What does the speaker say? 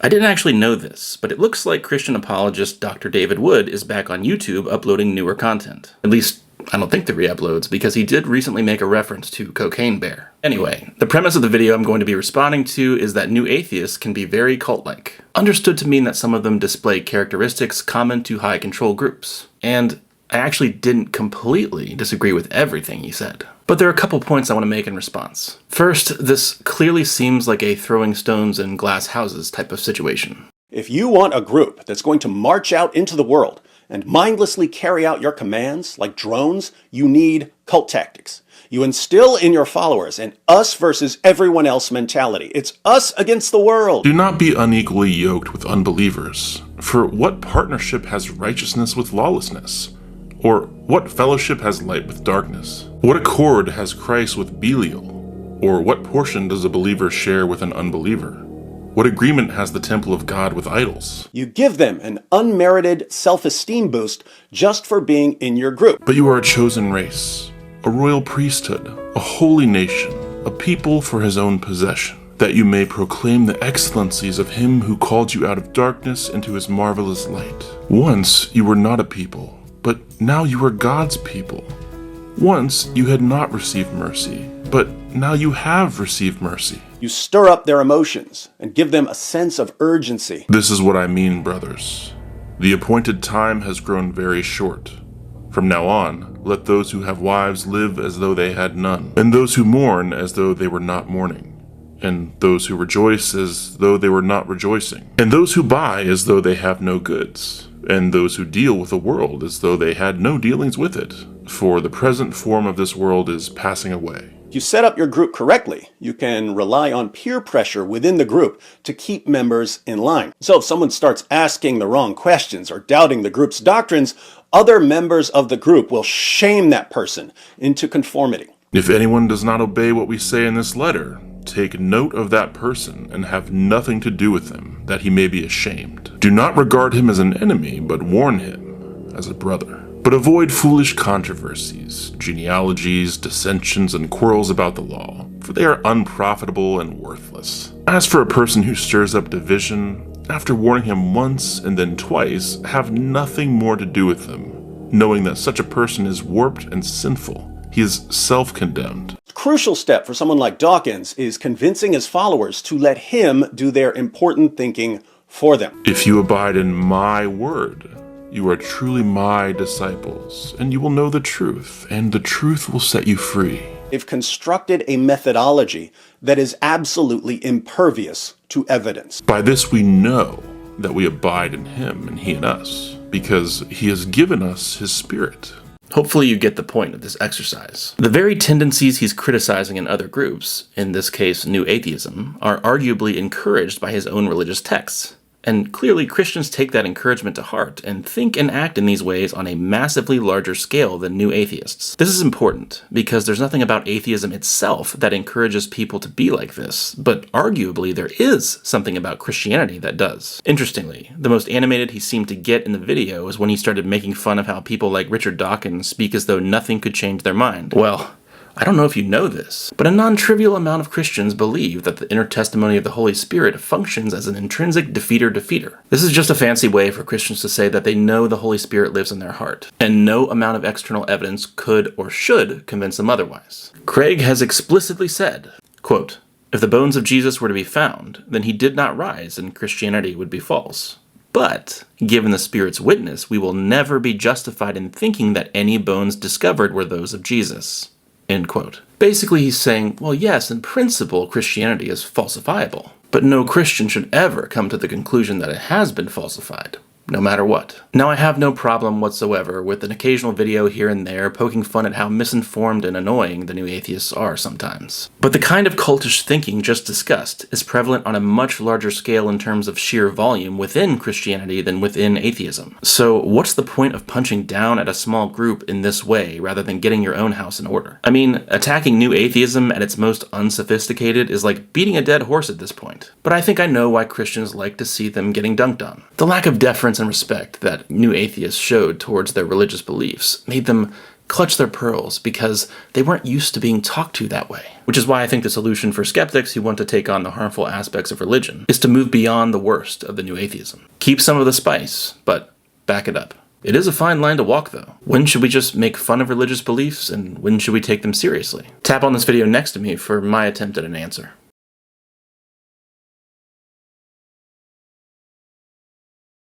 I didn't actually know this, but it looks like Christian apologist Dr. David Wood is back on YouTube uploading newer content. At least, I don't think the re-uploads, because he did recently make a reference to Cocaine Bear. Anyway, the premise of the video I'm going to be responding to is that new atheists can be very cult-like, understood to mean that some of them display characteristics common to high control groups. And I actually didn't completely disagree with everything he said. But there are a couple points I want to make in response. First, this clearly seems like a throwing stones in glass houses type of situation. If you want a group that's going to march out into the world and mindlessly carry out your commands like drones, you need cult tactics. You instill in your followers an us versus everyone else mentality. It's us against the world. Do not be unequally yoked with unbelievers. For what partnership has righteousness with lawlessness? Or what fellowship has light with darkness? What accord has Christ with Belial? Or what portion does a believer share with an unbeliever? What agreement has the temple of God with idols? You give them an unmerited self-esteem boost just for being in your group. But you are a chosen race, a royal priesthood, a holy nation, a people for his own possession, that you may proclaim the excellencies of him who called you out of darkness into his marvelous light. Once you were not a people, but now you are God's people. Once you had not received mercy, but now you have received mercy. You stir up their emotions and give them a sense of urgency. This is what I mean, brothers. The appointed time has grown very short. From now on, let those who have wives live as though they had none, and those who mourn as though they were not mourning, and those who rejoice as though they were not rejoicing, and those who buy as though they have no goods, and those who deal with the world as though they had no dealings with it, for the present form of this world is passing away. If you set up your group correctly, you can rely on peer pressure within the group to keep members in line. So if someone starts asking the wrong questions or doubting the group's doctrines, other members of the group will shame that person into conformity. If anyone does not obey what we say in this letter, take note of that person and have nothing to do with him, that he may be ashamed. Do not regard him as an enemy, but warn him as a brother. But avoid foolish controversies, genealogies, dissensions, and quarrels about the law, for they are unprofitable and worthless. As for a person who stirs up division, after warning him once and then twice, have nothing more to do with them, knowing that such a person is warped and sinful. He is self-condemned. A crucial step for someone like Dawkins is convincing his followers to let him do their important thinking for them. If you abide in my word, you are truly my disciples, and you will know the truth, and the truth will set you free. They've constructed a methodology that is absolutely impervious to evidence. By this we know that we abide in him and he in us, because he has given us his Spirit. Hopefully you get the point of this exercise. The very tendencies he's criticizing in other groups, in this case New Atheism, are arguably encouraged by his own religious texts. And clearly Christians take that encouragement to heart and think and act in these ways on a massively larger scale than new atheists. This is important because there's nothing about atheism itself that encourages people to be like this, but arguably there is something about Christianity that does. Interestingly, the most animated he seemed to get in the video was when he started making fun of how people like Richard Dawkins speak as though nothing could change their mind. Well, I don't know if you know this, but a non-trivial amount of Christians believe that the inner testimony of the Holy Spirit functions as an intrinsic defeater-defeater. This is just a fancy way for Christians to say that they know the Holy Spirit lives in their heart, and no amount of external evidence could or should convince them otherwise. Craig has explicitly said, quote, "If the bones of Jesus were to be found, then he did not rise and Christianity would be false. But, given the Spirit's witness, we will never be justified in thinking that any bones discovered were those of Jesus." End quote. Basically, he's saying, well, yes, in principle, Christianity is falsifiable, but no Christian should ever come to the conclusion that it has been falsified, no matter what. Now, I have no problem whatsoever with an occasional video here and there poking fun at how misinformed and annoying the new atheists are sometimes. But the kind of cultish thinking just discussed is prevalent on a much larger scale in terms of sheer volume within Christianity than within atheism. So what's the point of punching down at a small group in this way rather than getting your own house in order? I mean, attacking new atheism at its most unsophisticated is like beating a dead horse at this point. But I think I know why Christians like to see them getting dunked on. The lack of deference and respect that new atheists showed towards their religious beliefs made them clutch their pearls because they weren't used to being talked to that way. Which is why I think the solution for skeptics who want to take on the harmful aspects of religion is to move beyond the worst of the new atheism. Keep some of the spice, but back it up. It is a fine line to walk, though. When should we just make fun of religious beliefs, and when should we take them seriously? Tap on this video next to me for my attempt at an answer.